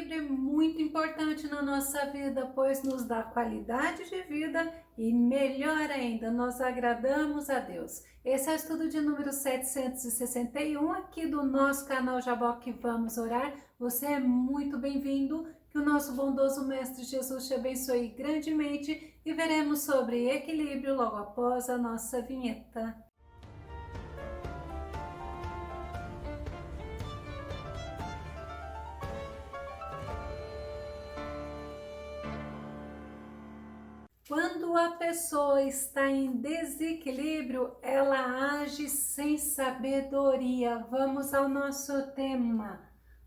equilíbrio é muito importante na nossa vida, pois nos dá qualidade de vida e, melhor ainda, nós agradamos a Deus. Esse é o estudo de número 761 aqui do nosso canal Jaboque Vamos Orar. Você é muito bem-vindo, que o nosso bondoso Mestre Jesus te abençoe grandemente e veremos sobre equilíbrio logo após a nossa vinheta. Quando a pessoa está em desequilíbrio, ela age sem sabedoria. Vamos ao nosso tema,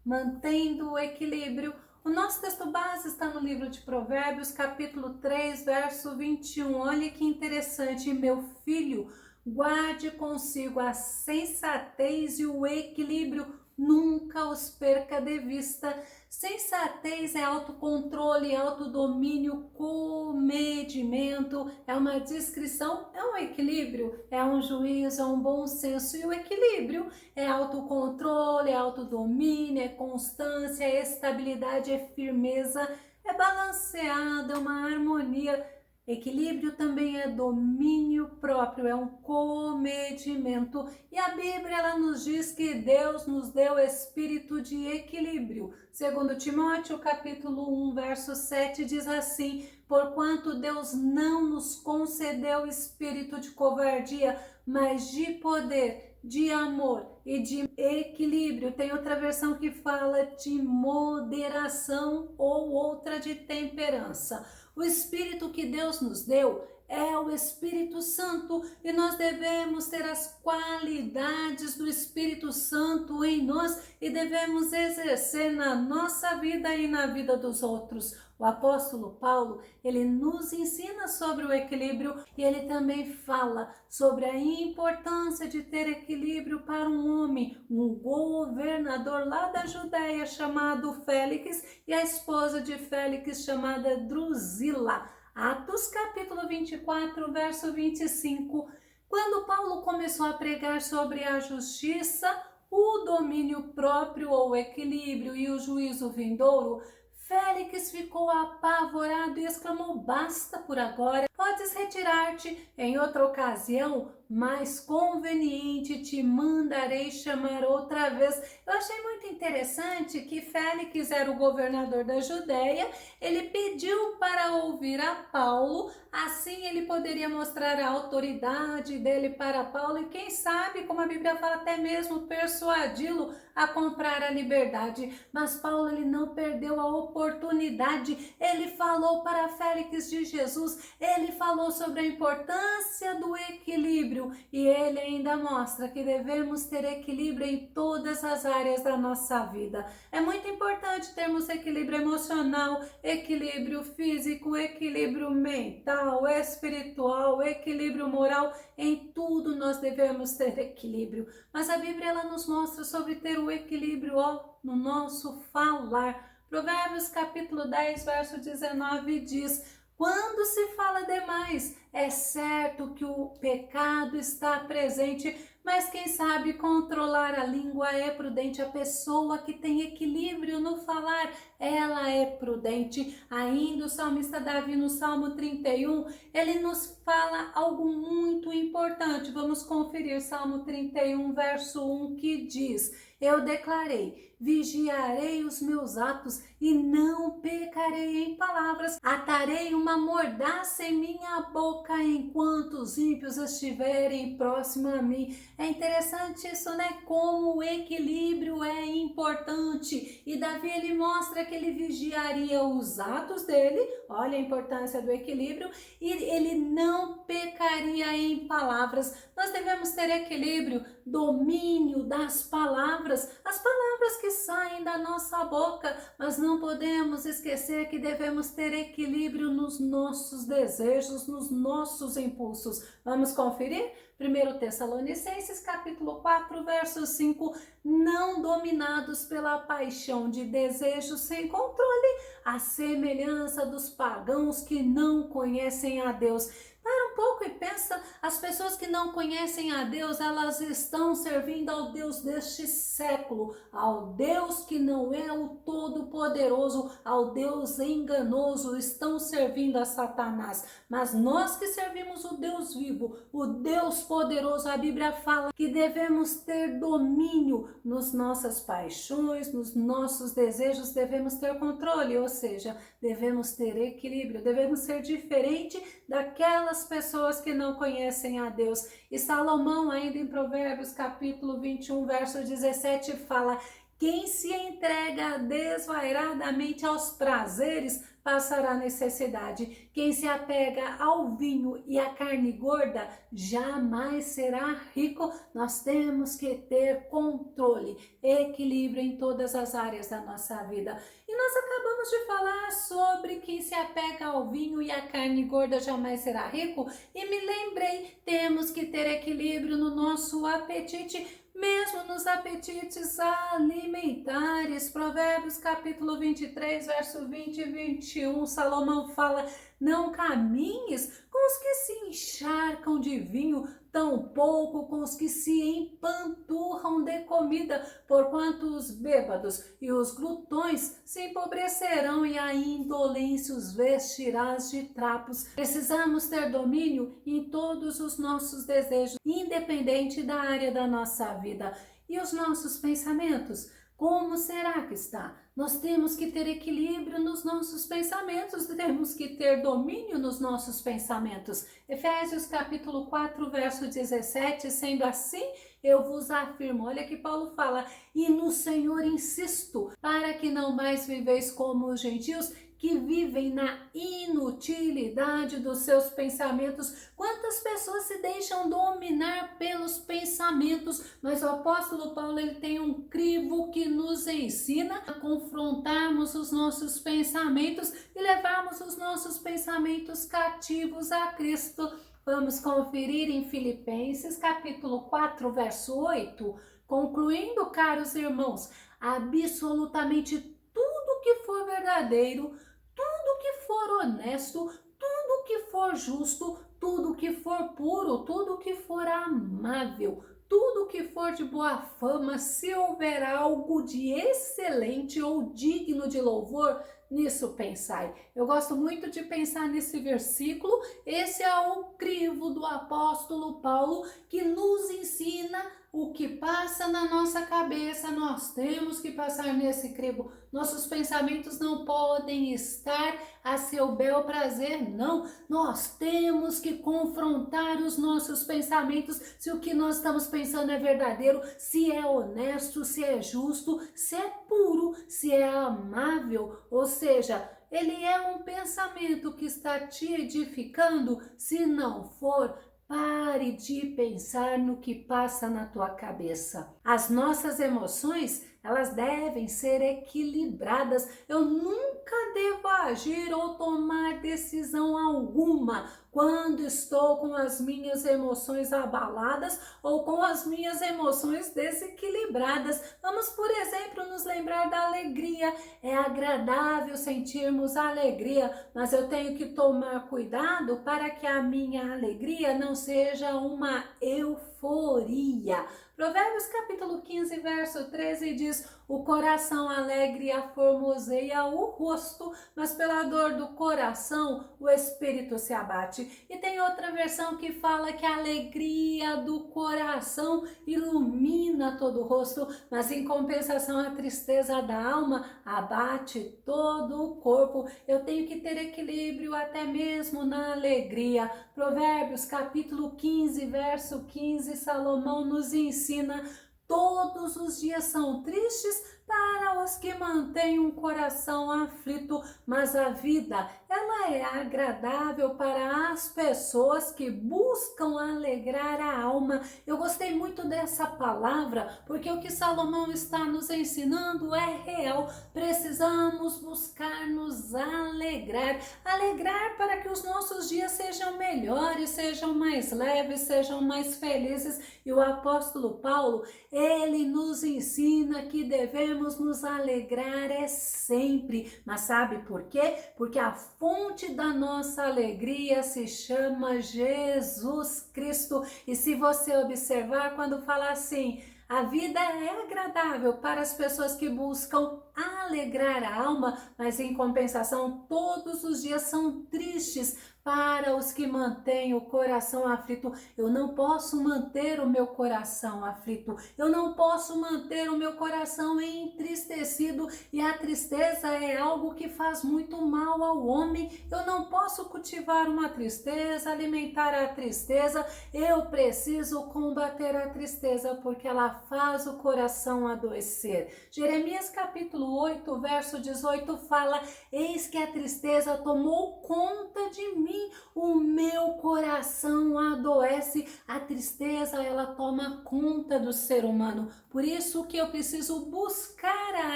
mantendo o equilíbrio. O nosso texto base está no livro de Provérbios, capítulo 3, verso 21. Olha que interessante, meu filho, guarde consigo a sensatez e o equilíbrio, nunca os perca de vista. Sensatez é autocontrole, autodomínio, comedimento, é uma descrição, é um equilíbrio, é um juízo, é um bom senso. E o equilíbrio é autocontrole, é autodomínio, é constância, é estabilidade, é firmeza, é balanceado, é uma harmonia. Equilíbrio também é domínio próprio, é um comedimento. E a Bíblia ela nos diz que Deus nos deu espírito de equilíbrio. Segundo Timóteo, capítulo 1, verso 7, diz assim: porquanto Deus não nos concedeu espírito de covardia, mas de poder, de amor e de equilíbrio. Tem outra versão que fala de moderação ou outra de temperança. O Espírito que Deus nos deu é o Espírito Santo e nós devemos ter as qualidades do Espírito Santo em nós e devemos exercer na nossa vida e na vida dos outros. O apóstolo Paulo, ele nos ensina sobre o equilíbrio e ele também fala sobre a importância de ter equilíbrio para um homem, um governador lá da Judéia chamado Félix e a esposa de Félix chamada Drusila. Atos capítulo 24, verso 25. Quando Paulo começou a pregar sobre a justiça, o domínio próprio ou equilíbrio e o juízo vindouro, Félix ficou apavorado e exclamou: basta por agora, podes retirar-te, em outra ocasião mais conveniente te mandarei chamar outra vez. Eu achei muito interessante que Félix era o governador da Judéia, ele pediu para ouvir a Paulo, assim ele poderia mostrar a autoridade dele para Paulo e quem sabe, como a Bíblia fala, até mesmo persuadi-lo a comprar a liberdade. Mas Paulo ele não perdeu a oportunidade, ele falou para Félix de Jesus, ele falou sobre a importância do equilíbrio e ele ainda mostra que devemos ter equilíbrio em todas as áreas da nossa vida. É muito importante termos equilíbrio emocional, equilíbrio físico, equilíbrio mental, espiritual, equilíbrio moral. Em tudo nós devemos ter equilíbrio. Mas a Bíblia ela nos mostra sobre ter o equilíbrio no nosso falar. Provérbios capítulo 10, verso 19 diz: quando se fala demais, é certo que o pecado está presente, mas quem sabe controlar a língua é prudente. A pessoa que tem equilíbrio no falar, ela é prudente. Ainda o salmista Davi no Salmo 31, ele nos fala algo muito importante. Vamos conferir Salmo 31, verso 1, que diz: eu declarei, vigiarei os meus atos e não pecarei em palavras. Atarei uma mordaça em minha boca enquanto os ímpios estiverem próximo a mim. É interessante isso, né? Como o equilíbrio é importante. E Davi, ele mostra que ele vigiaria os atos dele, olha a importância do equilíbrio, e ele não pecaria em palavras. Nós devemos ter equilíbrio, domínio das palavras, as palavras que saem da nossa boca, mas não podemos esquecer que devemos ter equilíbrio nos nossos desejos, nos nossos impulsos. Vamos conferir? 1 Tessalonicenses capítulo 4, verso 5, não dominados pela paixão de desejos sem controle, à semelhança dos pagãos que não conhecem a Deus. Para um pouco e pensa, as pessoas que não conhecem a Deus, elas estão servindo ao Deus deste século, ao Deus que não é o Todo-Poderoso, ao Deus enganoso, estão servindo a Satanás. Mas nós que servimos o Deus vivo, o Deus poderoso, a Bíblia fala que devemos ter domínio nas nossas paixões, nos nossos desejos, devemos ter controle, ou seja, devemos ter equilíbrio, devemos ser diferente daquelas pessoas que não conhecem a Deus. E Salomão, ainda em Provérbios capítulo 21, verso 17, fala: quem se entrega desvairadamente aos prazeres passará necessidade. Quem se apega ao vinho e à carne gorda jamais será rico. Nós temos que ter controle, equilíbrio em todas as áreas da nossa vida. E nós acabamos de falar sobre quem se apega ao vinho e à carne gorda jamais será rico. E me lembrei, temos que ter equilíbrio no nosso apetite, mesmo nos apetites alimentares. Provérbios capítulo 23, verso 20 e 21, Salomão fala: não caminhes com os que se encharcam de vinho, tampouco com os que se empanturram de comida, porquanto os bêbados e os glutões se empobrecerão e a indolência os vestirás de trapos. Precisamos ter domínio em todos os nossos desejos, independente da área da nossa vida. E os nossos pensamentos? Como será que está? Nós temos que ter equilíbrio nos nossos pensamentos, temos que ter domínio nos nossos pensamentos. Efésios capítulo 4, verso 17, sendo assim, eu vos afirmo, olha que Paulo fala, e no Senhor insisto, para que não mais viveis como os gentios, que vivem na inutilidade dos seus pensamentos. Quantas pessoas se deixam dominar pelos pensamentos, mas o apóstolo Paulo, ele tem um crivo que nos ensina a confrontarmos os nossos pensamentos e levarmos os nossos pensamentos cativos a Cristo. Vamos conferir em Filipenses capítulo 4, verso 8, concluindo, caros irmãos, absolutamente tudo que for verdadeiro, tudo que for honesto, tudo que for justo, tudo que for puro, tudo que for amável, tudo que for de boa fama, se houver algo de excelente ou digno de louvor, nisso pensai. Eu gosto muito de pensar nesse versículo. Esse é o crivo do apóstolo Paulo, que nos ensina o que passa na nossa cabeça. Nós temos que passar nesse crivo. Nossos pensamentos não podem estar a seu bel prazer, não. Nós temos que confrontar os nossos pensamentos, se o que nós estamos pensando é verdadeiro, se é honesto, se é justo, se é puro, se é amável, ou seja, ele é um pensamento que está te edificando. Se não for, pare de pensar no que passa na tua cabeça. As nossas emoções, elas devem ser equilibradas. Eu nunca devo agir ou tomar decisão alguma quando estou com as minhas emoções abaladas ou com as minhas emoções desequilibradas. Vamos, por exemplo, nos lembrar da alegria. É agradável sentirmos alegria, mas eu tenho que tomar cuidado para que a minha alegria não seja uma euforia. Provérbios capítulo 15, verso 13 diz: o coração alegre aformoseia o rosto, mas pela dor do coração o espírito se abate. E tem outra versão que fala que a alegria do coração ilumina todo o rosto, mas em compensação a tristeza da alma abate todo o corpo. Eu tenho que ter equilíbrio até mesmo na alegria. Provérbios capítulo 15, verso 15, Salomão nos ensina: todos os dias são tristes para os que mantêm um coração aflito, mas a vida, ela é agradável para as pessoas que buscam alegrar a alma. Eu gostei muito dessa palavra, porque o que Salomão está nos ensinando é real. Precisamos buscar nos alegrar, alegrar para que os nossos dias sejam melhores, sejam mais leves, sejam mais felizes. E o apóstolo Paulo, ele nos ensina que devemos devemos nos alegrar sempre. Mas sabe por quê? Porque a fonte da nossa alegria se chama Jesus Cristo. E se você observar, quando fala assim, a vida é agradável para as pessoas que buscam alegrar a alma, mas em compensação, todos os dias são tristes para os que mantêm o coração aflito. Eu não posso manter o meu coração aflito, eu não posso manter o meu coração entristecido, e a tristeza é algo que faz muito mal ao homem. Eu não posso cultivar uma tristeza, alimentar a tristeza, eu preciso combater a tristeza, porque ela faz o coração adoecer. Jeremias capítulo 8, verso 18 fala: eis que a tristeza tomou conta de mim, o meu coração adoece. A tristeza, ela toma conta do ser humano. Por isso que eu preciso buscar a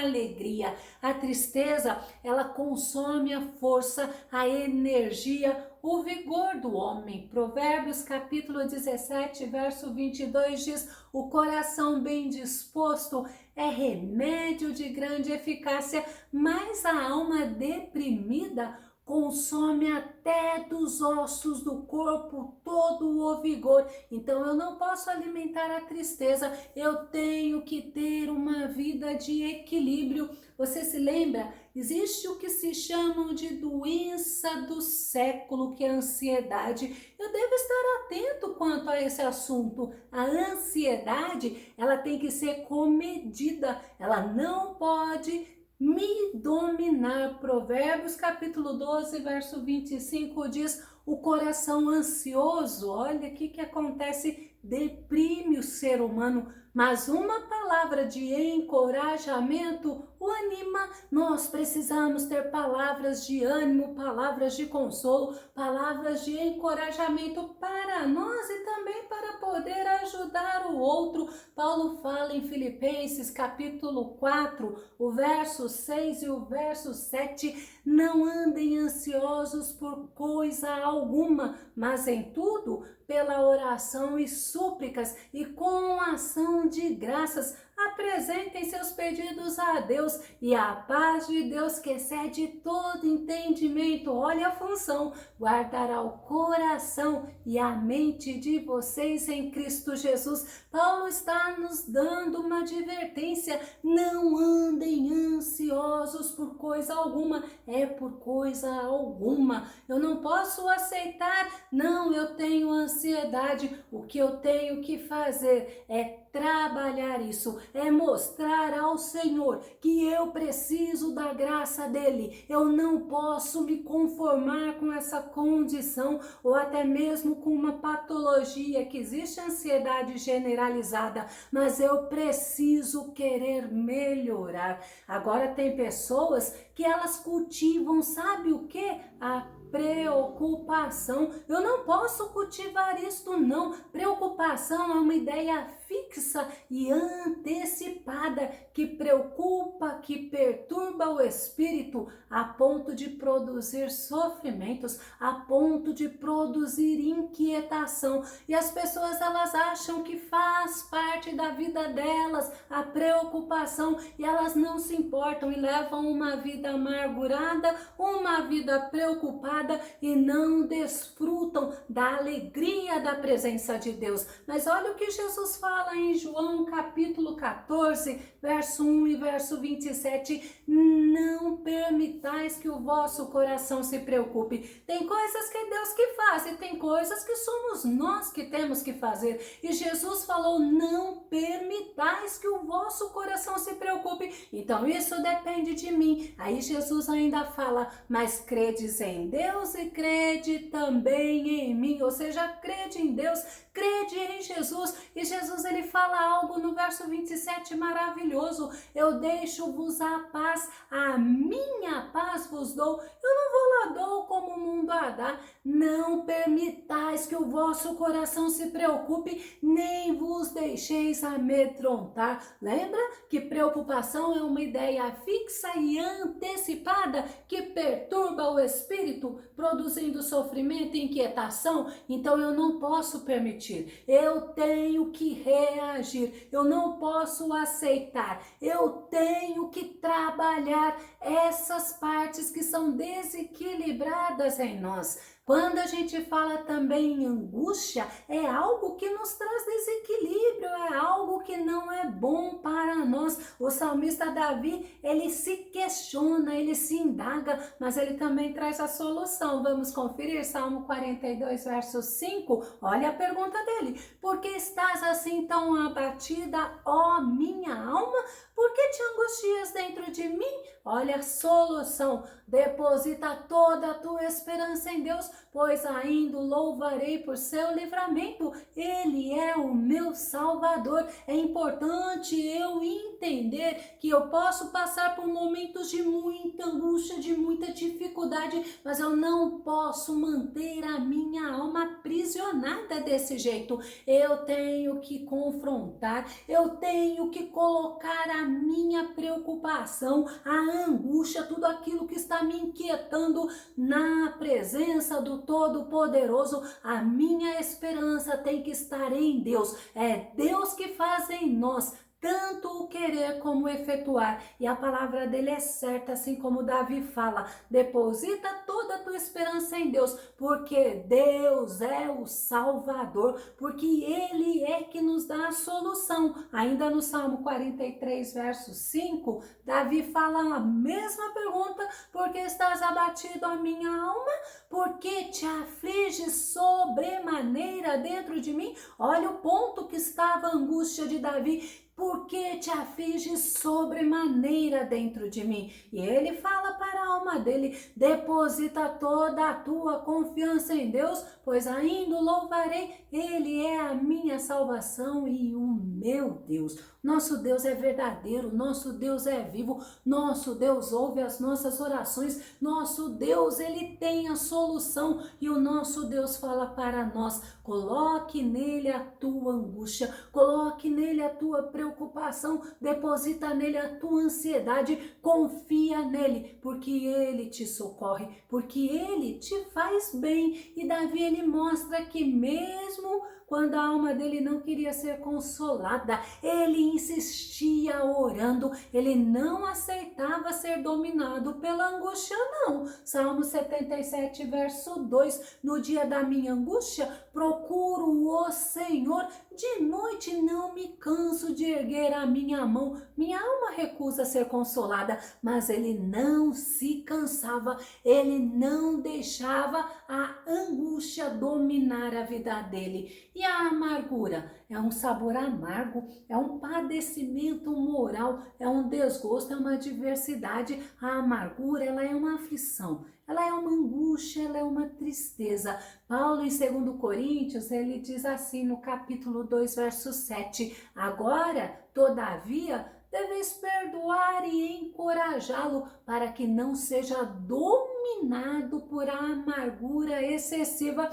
alegria. A tristeza, ela consome a força, a energia, o vigor do homem. Provérbios capítulo 17, verso 22 diz: o coração bem disposto é remédio de grande eficácia, mas a alma deprimida consome até dos ossos do corpo todo o vigor. Então eu não posso alimentar a tristeza, eu tenho que ter uma vida de equilíbrio. Você se lembra? Existe o que se chama de doença do século, que é a ansiedade. Eu devo estar atento quanto a esse assunto. A ansiedade, ela tem que ser comedida, ela não pode me dominar. Provérbios capítulo 12, verso 25 diz: o coração ansioso, olha o que acontece, deprime o ser humano, mas uma palavra de encorajamento o anima. Nós precisamos ter palavras de ânimo, palavras de consolo, palavras de encorajamento para nós e também para poder ajudar o outro. Paulo fala em Filipenses capítulo 4, o verso 6 e o verso 7, não andem ansiosos por coisa alguma, mas em tudo, pela oração e súplicas e com ação de graças, apresentem seus pedidos a Deus, e a paz de Deus, que excede todo entendimento, olha a função, guardará o coração e a mente de vocês em Cristo Jesus. Paulo está nos dando uma advertência: não andem ansiosos por coisa alguma, é por coisa alguma. Eu não posso aceitar, não, eu tenho ansiedade. O que eu tenho que fazer é trabalhar isso, é mostrar ao Senhor que eu preciso da graça dele. Eu não posso me conformar com essa condição, ou até mesmo com uma patologia, que existe ansiedade generalizada, mas eu preciso querer melhorar. Agora tem pessoas que elas cultivam, sabe o que? A preocupação. Eu não posso cultivar isto, não. Preocupação é uma ideia fixa e antecipada que preocupa, que perturba o espírito a ponto de produzir sofrimentos, a ponto de produzir inquietação. E as pessoas, elas acham que faz parte da vida delas a preocupação, e elas não se importam e levam uma vida amargurada, uma vida preocupada, e não desfrutam da alegria da presença de Deus. Mas olha o que Jesus fala em João capítulo 14, verso 1 e verso 27, não permitais que o vosso coração se preocupe. Tem coisas que é Deus que faz e tem coisas que somos nós que temos que fazer. E Jesus falou: não permitais que o vosso coração se preocupe. Então isso depende de mim. Aí Jesus ainda fala: mas credes em Deus e crede também em mim. Ou seja, crede em Deus, crede em Jesus. E Jesus, ele fala algo no verso 27 maravilhoso: eu deixo-vos a paz, a minha paz vos dou. Eu não vou lá dou como o mundo a dá. Não permitais que o vosso coração se preocupe, nem vos deixeis amedrontar. Lembra que preocupação é uma ideia fixa e antecipada que perturba o espírito, produzindo sofrimento e inquietação? Então eu não posso permitir, eu tenho que reagir, eu não posso aceitar, eu tenho que trabalhar essas partes que são desequilibradas em nós. Quando a gente fala também em angústia, é algo que nos traz desequilíbrio, é algo que não é bom para nós. O salmista Davi, ele se questiona, ele se indaga, mas ele também traz a solução. Vamos conferir Salmo 42, verso 5. Olha a pergunta dele: por que estás assim tão abatida, ó minha alma? Por que te angustias dentro de mim? Olha a solução: deposita toda a tua esperança em Deus, pois ainda o louvarei por seu livramento. Ele é o meu Salvador. É importante eu entender que eu posso passar por momentos de muita angústia, de muita dificuldade, mas eu não posso manter a minha alma aprisionada desse jeito. Eu tenho que confrontar, eu tenho que colocar a minha preocupação, a angústia, tudo aquilo que está me inquietando na presença do Todo-Poderoso. A minha esperança tem que estar em Deus. É Deus que faz em nós tanto o querer como o efetuar. E a palavra dele é certa, assim como Davi fala: deposita toda a tua esperança em Deus, porque Deus é o Salvador, porque ele é que nos dá a solução. Ainda no Salmo 43, verso 5, Davi fala a mesma pergunta: por que estás abatido, a minha alma? Por que te afliges sobremaneira dentro de mim? Olha o ponto que estava a angústia de Davi: por que te afliges sobremaneira dentro de mim? E ele fala para a alma dele: deposita toda a tua confiança em Deus, pois ainda o louvarei. Ele é a minha salvação e o meu Deus. Nosso Deus é verdadeiro, nosso Deus é vivo, nosso Deus ouve as nossas orações, nosso Deus, ele tem a solução, e o nosso Deus fala para nós: coloque nele a tua angústia, coloque nele a tua preocupação, deposita nele a tua ansiedade, confia nele, porque ele te socorre, porque ele te faz bem. E Davi, ele mostra que mesmo quando a alma dele não queria ser consolada, ele insistia orando, ele não aceitava ser dominado pela angústia, não. Salmo 77, verso 2, no dia da minha angústia, procuro o Senhor, de noite não me canso de erguer a minha mão. Minha alma recusa ser consolada, mas ele não se cansava, ele não deixava a angústia dominar a vida dele. E a amargura é um sabor amargo, é um padecimento moral, é um desgosto, é uma adversidade. A amargura, ela é uma aflição, ela é uma angústia, ela é uma tristeza. Paulo, em 2 Coríntios, ele diz assim no capítulo 2, verso 7: agora, todavia, deveis perdoar e encorajá-lo, para que não seja dominado por a amargura excessiva.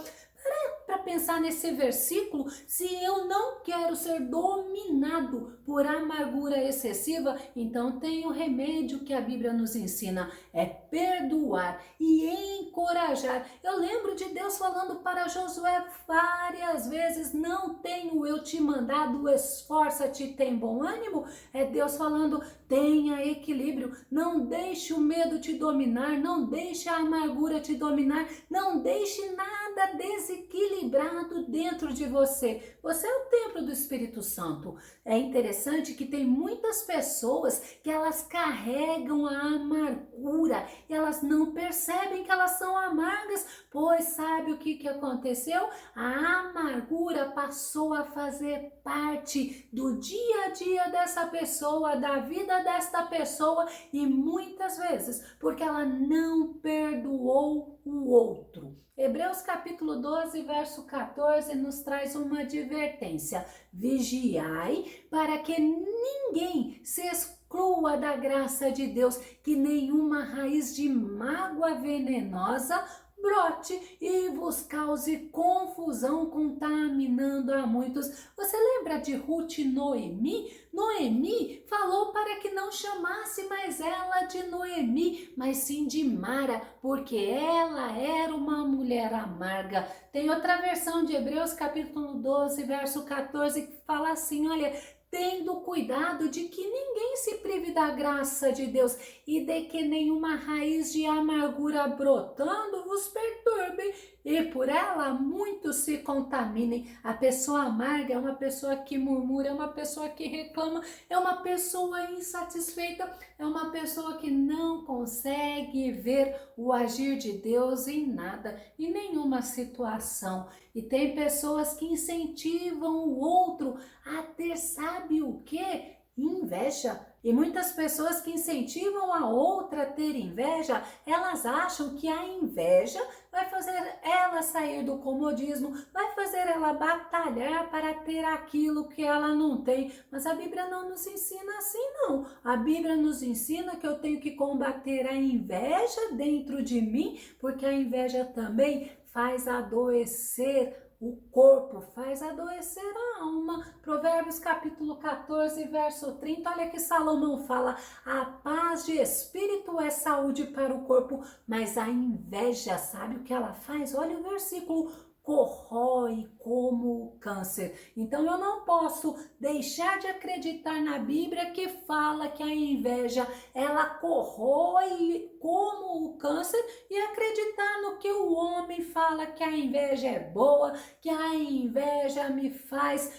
Para pensar nesse versículo: se eu não quero ser dominado por amargura excessiva, então tem o remédio que a Bíblia nos ensina: é perdoar e encorajar. Eu lembro de Deus falando para Josué várias vezes: não tenho eu te mandado, esforça-te, tem bom ânimo? É Deus falando: tenha equilíbrio, não deixe o medo te dominar, não deixe a amargura te dominar, não deixe nada desequilibrado dentro de você. Você é o templo do Espírito Santo. É interessante que tem muitas pessoas que elas carregam a amargura, e elas não percebem que elas são amargas, pois sabe o que aconteceu? A amargura passou a fazer parte do dia a dia dessa pessoa, da vida desta pessoa, e muitas vezes porque ela não perdoou o outro. Hebreus capítulo 12, verso 14 nos traz uma advertência: vigiai para que ninguém se exclua da graça de Deus, que nenhuma raiz de mágoa venenosa brote e vos cause confusão, contaminando a muitos. Você lembra de Ruth e Noemi? Noemi falou para que não chamasse mais ela de Noemi, mas sim de Mara, porque ela era uma mulher amarga. Tem outra versão de Hebreus capítulo 12, verso 14, que fala assim, olha, tendo cuidado de que ninguém se prive da graça de Deus e de que nenhuma raiz de amargura brotando vos perturbe e por ela muitos se contaminem. A pessoa amarga é uma pessoa que murmura, é uma pessoa que reclama, é uma pessoa insatisfeita, é uma pessoa que não consegue ver o agir de Deus em nada, em nenhuma situação. E tem pessoas que incentivam o outro a ter, sabe o quê? Inveja. E muitas pessoas que incentivam a outra a ter inveja, elas acham que a inveja vai fazer ela sair do comodismo, vai fazer ela batalhar para ter aquilo que ela não tem. Mas a Bíblia não nos ensina assim, não. A Bíblia nos ensina que eu tenho que combater a inveja dentro de mim, porque a inveja também faz adoecer o corpo, faz adoecer a alma. Provérbios capítulo 14, verso 30, olha que Salomão fala, a paz de espírito é saúde para o corpo, mas a inveja, sabe o que ela faz? Olha o versículo, corrói como o câncer. Então eu não posso deixar de acreditar na Bíblia que fala que a inveja ela corrói como o câncer e acreditar no que o homem fala que a inveja é boa, que a inveja me faz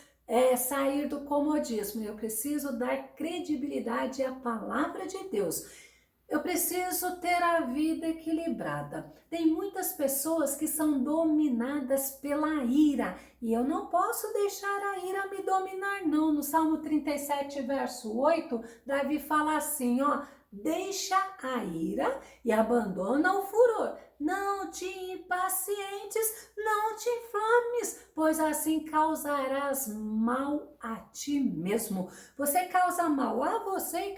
sair do comodismo. Eu preciso dar credibilidade à palavra de Deus. Eu preciso ter a vida equilibrada. Tem muitas pessoas que são dominadas pela ira e eu não posso deixar a ira me dominar, não. No Salmo 37, verso 8, Davi fala assim, ó, deixa a ira e abandona o furor. Não te impacientes, não te inflames, pois assim causarás mal a ti mesmo. Você causa mal a você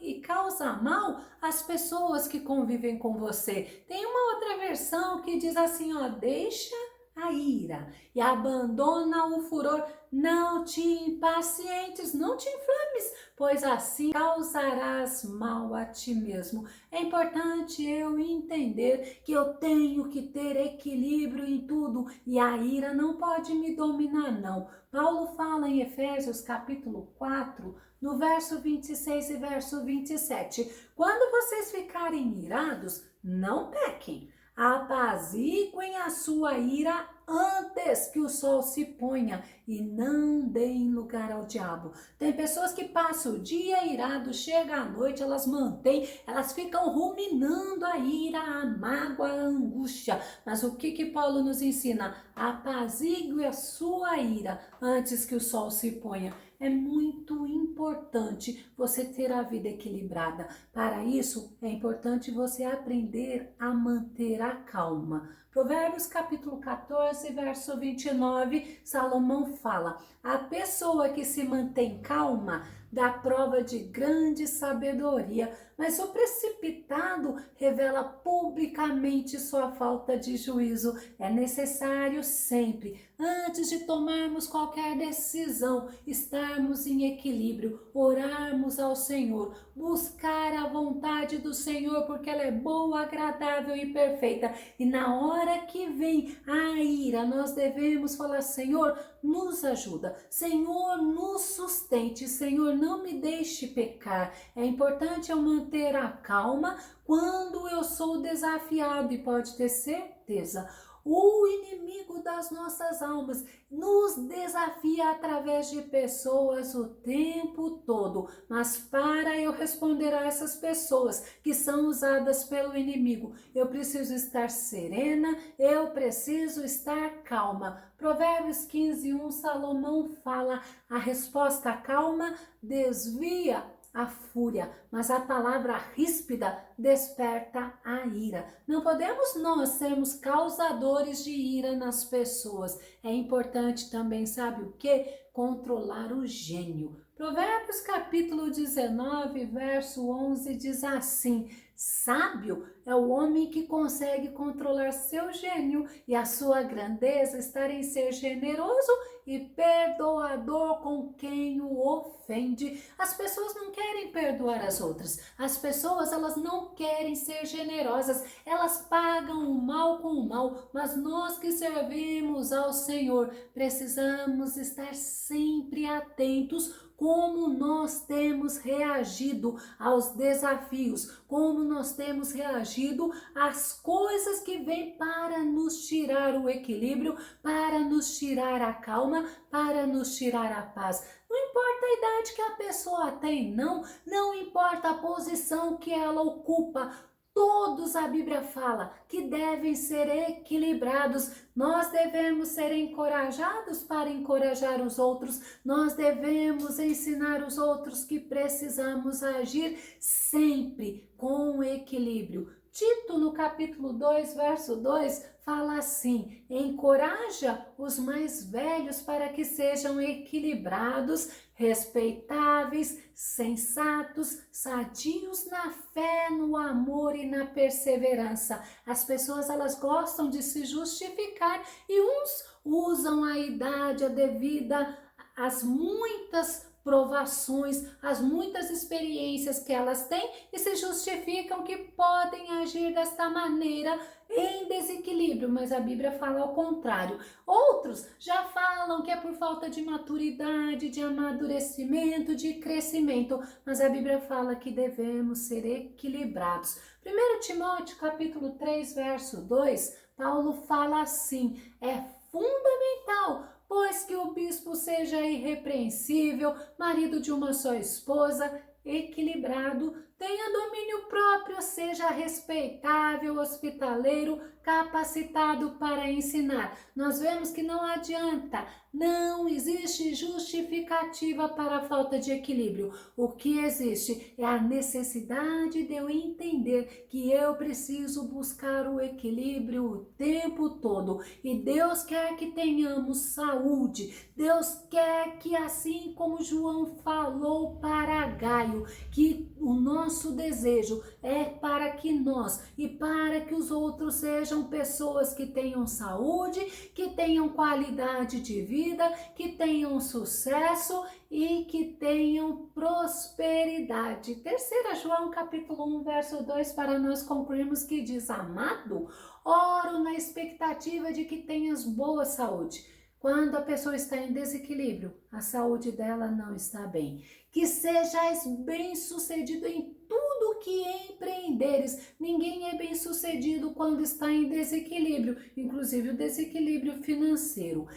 e causa mal às pessoas que convivem com você. Tem uma outra versão que diz assim, ó, deixa a ira e abandona o furor, não te impacientes, não te inflames, pois assim causarás mal a ti mesmo. É importante eu entender que eu tenho que ter equilíbrio em tudo e a ira não pode me dominar, não. Paulo fala em Efésios capítulo 4, no verso 26 e verso 27, quando vocês ficarem irados, não pequem. Apaziguem a sua ira antes que o sol se ponha e não deem lugar ao diabo. Tem pessoas que passam o dia irado, chega à noite, elas mantêm, elas ficam ruminando a ira, a mágoa, a angústia. Mas o que Paulo nos ensina? Apazigue a sua ira antes que o sol se ponha. É muito importante você ter a vida equilibrada. Para isso, é importante você aprender a manter a calma. Provérbios capítulo 14, verso 29, Salomão fala, a pessoa que se mantém calma dá prova de grande sabedoria, mas o precipitado revela publicamente sua falta de juízo. É necessário sempre, antes de tomarmos qualquer decisão, estarmos em equilíbrio, orarmos ao Senhor, buscar a vontade do Senhor, porque ela é boa, agradável e perfeita. E na hora que vem a ira, nós devemos falar, Senhor, nos ajuda, Senhor, nos sustente, Senhor, não me deixe pecar. É importante eu manter a calma quando eu sou desafiado e pode ter certeza, o inimigo das nossas almas nos desafia através de pessoas o tempo todo. Mas para eu responder a essas pessoas que são usadas pelo inimigo, eu preciso estar serena, eu preciso estar calma. Provérbios 15, 1, Salomão fala, a resposta calma desvia a fúria, mas a palavra ríspida desperta a ira. Não podemos nós sermos causadores de ira nas pessoas. É importante também, sabe o que? Controlar o gênio. Provérbios capítulo 19, verso 11 diz assim, Sábio é o homem que consegue controlar seu gênio e a sua grandeza estar em ser generoso e perdoador com quem o ofende. As pessoas não querem perdoar as outras. As pessoas, elas não querem ser generosas. Elas pagam o mal com o mal. Mas nós que servimos ao Senhor, precisamos estar sempre atentos como nós temos reagido aos desafios, como nós temos reagido às coisas que vêm para nos tirar o equilíbrio, para nos tirar a calma, para nos tirar a paz. Não importa a idade que a pessoa tem, não importa a posição que ela ocupa. Todos, a Bíblia fala que devem ser equilibrados. Nós devemos ser encorajados para encorajar os outros. Nós devemos ensinar os outros que precisamos agir sempre com equilíbrio. Tito, no capítulo 2, verso 2, fala assim: encoraja os mais velhos para que sejam equilibrados, respeitáveis, sensatos, sadios na fé, no amor e na perseverança. As pessoas, elas gostam de se justificar e uns usam a idade devida às muitas provações, as muitas experiências que elas têm e se justificam que podem agir desta maneira em desequilíbrio, mas a Bíblia fala ao contrário. Outros já falam que é por falta de maturidade, de amadurecimento, de crescimento, mas a Bíblia fala que devemos ser equilibrados. 1 Timóteo capítulo 3, verso 2, Paulo fala assim: é fundamental, pois que o bispo seja irrepreensível, marido de uma só esposa, equilibrado, tenha domínio próprio, seja respeitável, hospitaleiro, capacitado para ensinar. Nós vemos que não adianta, não existe justificativa para a falta de equilíbrio. O que existe é a necessidade de eu entender que eu preciso buscar o equilíbrio o tempo todo. E Deus quer que tenhamos saúde. Deus quer que, assim como João falou para Gaio, que o nosso desejo é para que nós e para que os outros sejam pessoas que tenham saúde, que tenham qualidade de vida, que tenham sucesso e que tenham prosperidade. 3 João capítulo 1, verso 2, para nós concluirmos, que diz: amado, oro na expectativa de que tenhas boa saúde. Quando a pessoa está em desequilíbrio, a saúde dela não está bem. Que sejais bem-sucedido em tudo que empreenderes. Ninguém é bem-sucedido quando está em desequilíbrio, inclusive o desequilíbrio financeiro.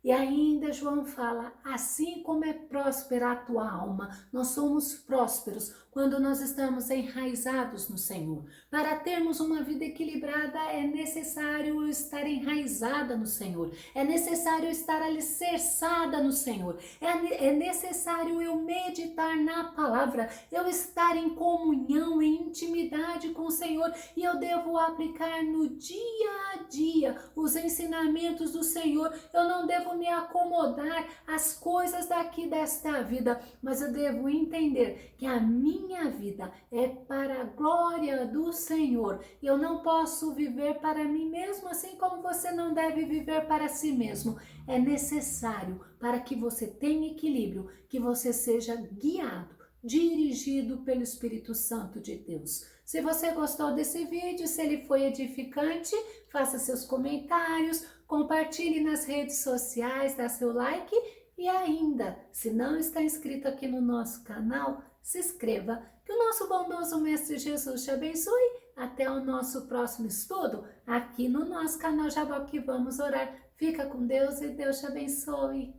E ainda João fala: assim como é próspera a tua alma, nós somos prósperos quando nós estamos enraizados no Senhor. Para termos uma vida equilibrada é necessário eu estar enraizada no Senhor, é necessário estar alicerçada no Senhor, é necessário eu meditar na palavra, eu estar em comunhão, em intimidade com o Senhor, e eu devo aplicar no dia a dia os ensinamentos do Senhor. Eu não devo me acomodar às coisas daqui desta vida, mas eu devo entender que a minha vida é para a glória do Senhor. Eu não posso viver para mim mesmo, assim como você não deve viver para si mesmo. É necessário, para que você tenha equilíbrio, que você seja guiado, dirigido pelo Espírito Santo de Deus. Se você gostou desse vídeo, se ele foi edificante, faça seus comentários, compartilhe nas redes sociais, dá seu like e ainda, se não está inscrito aqui no nosso canal, se inscreva. Que o nosso bondoso Mestre Jesus te abençoe. Até o nosso próximo estudo aqui no nosso canal Jaboque. Vamos orar. Fica com Deus e Deus te abençoe.